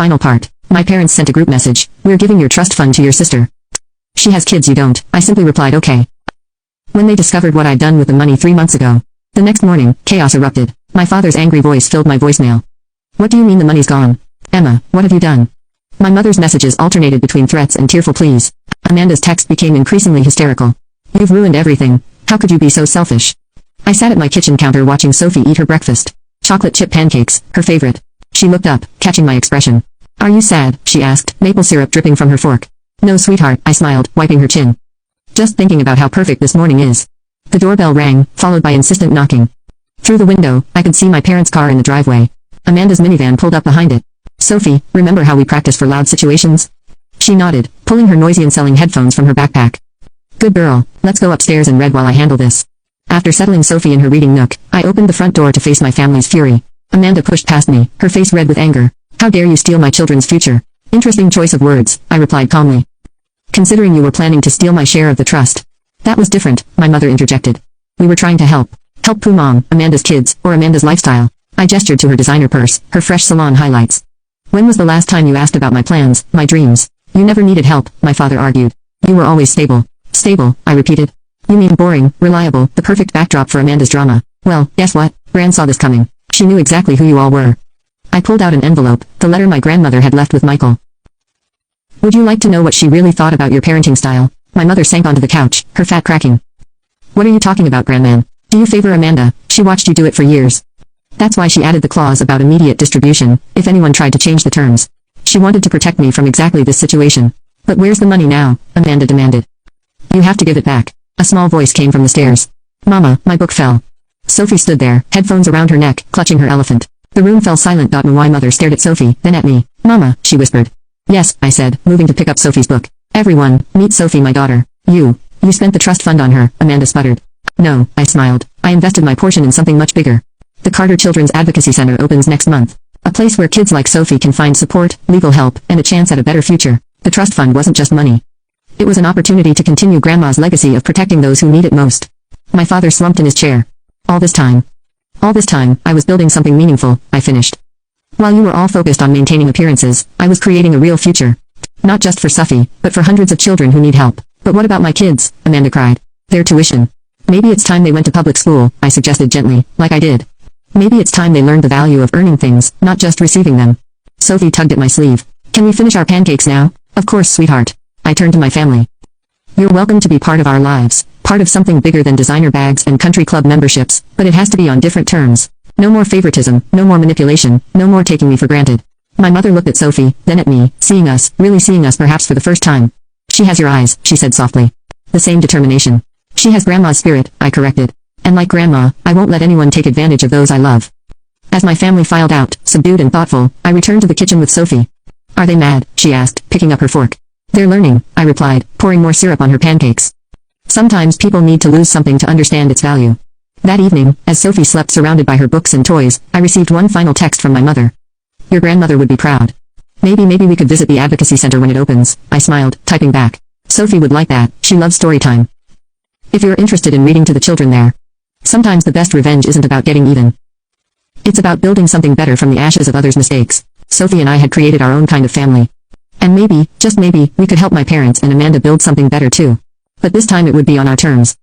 Final part. My parents sent a group message. We're giving your trust fund to your sister. She has kids, you don't. I simply replied okay. When they discovered what I'd done with the money 3 months ago. The next morning, chaos erupted. My father's angry voice filled my voicemail. What do you mean the money's gone? Emma, what have you done? My mother's messages alternated between threats and tearful pleas. Amanda's text became increasingly hysterical. You've ruined everything. How could you be so selfish? I sat at my kitchen counter watching Sophie eat her breakfast. Chocolate chip pancakes, her favorite. She looked up, catching my expression. Are you sad? She asked, maple syrup dripping from her fork. No, sweetheart, I smiled, wiping her chin. Just thinking about how perfect this morning is. The doorbell rang, followed by insistent knocking. Through the window, I could see my parents' car in the driveway. Amanda's minivan pulled up behind it. Sophie, remember how we practiced for loud situations? She nodded, pulling her noisy and selling headphones from her backpack. Good girl, let's go upstairs and read while I handle this. After settling Sophie in her reading nook, I opened the front door to face my family's fury. Amanda pushed past me, her face red with anger. How dare you steal my children's future? Interesting choice of words, I replied calmly. Considering you were planning to steal my share of the trust. That was different, my mother interjected. We were trying to help. Help Pumong, Amanda's kids, or Amanda's lifestyle. I gestured to her designer purse, her fresh salon highlights. When was the last time you asked about my plans, my dreams? You never needed help, my father argued. You were always stable. Stable, I repeated. You mean boring, reliable, the perfect backdrop for Amanda's drama. Well, guess what? Gran saw this coming. She knew exactly who you all were. I pulled out an envelope, the letter my grandmother had left with Michael. Would you like to know what she really thought about your parenting style? My mother sank onto the couch, her fat cracking. What are you talking about, Grandman? Do you favor Amanda? She watched you do it for years. That's why she added the clause about immediate distribution, if anyone tried to change the terms. She wanted to protect me from exactly this situation. But where's the money now? Amanda demanded. You have to give it back. A small voice came from the stairs. Mama, my book fell. Sophie stood there, headphones around her neck, clutching her elephant. The room fell silent. My mother stared at Sophie, then at me. Mama, she whispered. Yes, I said, moving to pick up Sophie's book. Everyone, meet Sophie, my daughter. You spent the trust fund on her, Amanda sputtered. No, I smiled. I invested my portion in something much bigger. The Carter Children's Advocacy Center opens next month. A place where kids like Sophie can find support, legal help, and a chance at a better future. The trust fund wasn't just money. It was an opportunity to continue Grandma's legacy of protecting those who need it most. My father slumped in his chair. All this time, I was building something meaningful, I finished. While you were all focused on maintaining appearances, I was creating a real future. Not just for Sophie, but for hundreds of children who need help. But what about my kids? Amanda cried. Their tuition. Maybe it's time they went to public school, I suggested gently, like I did. Maybe it's time they learned the value of earning things, not just receiving them. Sophie tugged at my sleeve. Can we finish our pancakes now? Of course, sweetheart. I turned to my family. You're welcome to be part of our lives, part of something bigger than designer bags and country club memberships, but it has to be on different terms. No more favoritism, no more manipulation, no more taking me for granted. My mother looked at Sophie, then at me, seeing us, really seeing us perhaps for the first time. She has your eyes, she said softly. The same determination. She has Grandma's spirit, I corrected. And like Grandma, I won't let anyone take advantage of those I love. As my family filed out, subdued and thoughtful, I returned to the kitchen with Sophie. Are they mad? She asked, picking up her fork. They're learning, I replied, pouring more syrup on her pancakes. Sometimes people need to lose something to understand its value. That evening, as Sophie slept surrounded by her books and toys, I received one final text from my mother. Your grandmother would be proud. Maybe we could visit the advocacy center when it opens, I smiled, typing back. Sophie would like that, she loves story time. If you're interested in reading to the children there. Sometimes the best revenge isn't about getting even. It's about building something better from the ashes of others' mistakes. Sophie and I had created our own kind of family. And maybe, just maybe, we could help my parents and Amanda build something better too. But this time it would be on our terms.